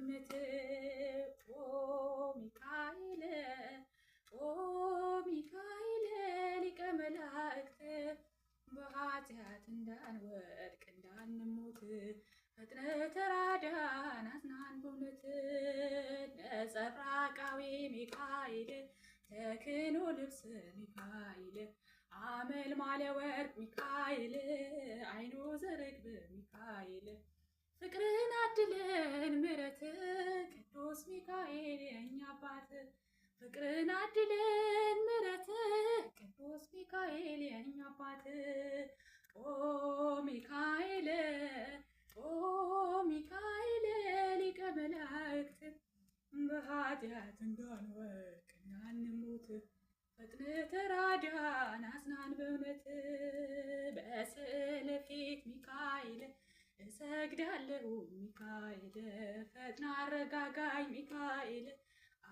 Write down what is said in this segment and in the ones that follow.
በእምነት ሚካኤል ሚካኤል ሊቀ መላእክት በኃጢአት እንዳንወድቅ እንዳንሞት ፈጥነህ ተራዳን አጽናን በእውነት ነጸብራቃዊ ሚካኤል ተክህኖ ልብስ ሚካኤል አመልማለ ወርቅ ሚካኤል አይኖ ዘርግብ ሚካኤል ፍቅርን አድለን ምሕረት ቅዱስ ሚካኤል የእኛ አባት ፍቅርን አድለን ምሕረት ቅዱስ ሚካኤል የእኛ አባት ሚካኤል ሚካኤል ሊቀ መላእክት በኃጢአት እንዳንወድቅ እንዳንሞት ፈጥነህ ተራዳን አጽናን በእውነት በስዕል ፊት ሚካኤል እሰግዳለሁ ሚካኤል ፈጥና አረጋጋኝ ሚካኤል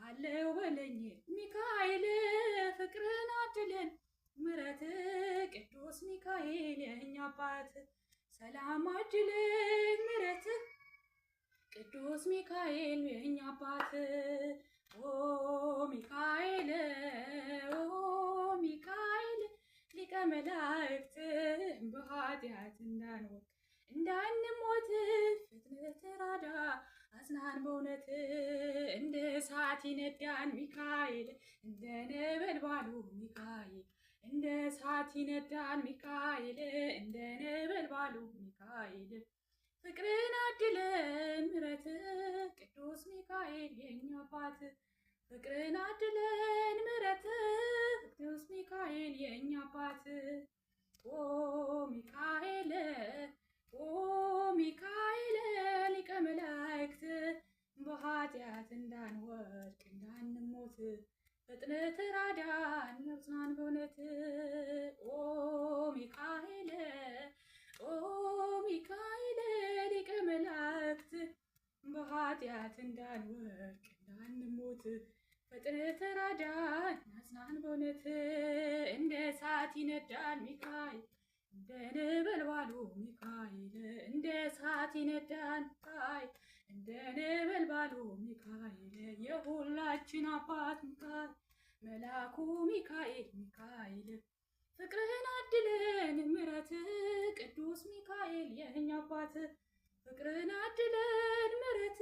አለው በለኝ ሚካኤል ፍቅርን አድለን ምሕረት ቅዱስ ሚካኤል የእኛ አባት ሰላም አድለን ምሕረት ቅዱስ ሚካኤል የእኛ አባት ሚካኤል ሚካኤል ሊቀ መላእክት በኃጢአት እንዳንወድቅ እንዳንሞት ፈጥነህ ተራዳ አጽናን በእውነት እንደ እሳት ይነዳን ሚካኤል እንደ ነበልባሉ ሚካኤል እንደ እሳት ይነዳን ሚካኤል እንደ ነበልባሉ ሚካኤል ፍቅርን አድለን ምሕረት ቅዱስ ሚካኤል የእኛ አባት ፍቅርን አድለን ምሕረት ቅዱስ ሚካኤል የእኛ አባት ሚካኤል ሚካኤል ሊቀ መላእክት በኃጢአት እንዳንወድቅ እንዳንሞት ፈጥነህ ተራዳን አጽናን በእውነት ሚካኤል ሚካኤል ሊቀ መላእክት በኃጢአት እንዳንወድቅ እንዳንሞት ፈጥነህ ተራዳን አጽናን በእውነት እንደ እሳት ይነዳን ሚካኤል እንደ ነበልባሉ ሚካኤል እንደ እሳት ይነዳን ሚካኤል እንደ ነበልባሉ ሚካኤል የሁላችን አባት ሚካኤል መልአኩ ሚካኤል ሚካኤል ፍቅርን አድለን ምሕረት ቅዱስ ሚካኤል የእኛ አባት ፍቅርን አድለን ምሕረት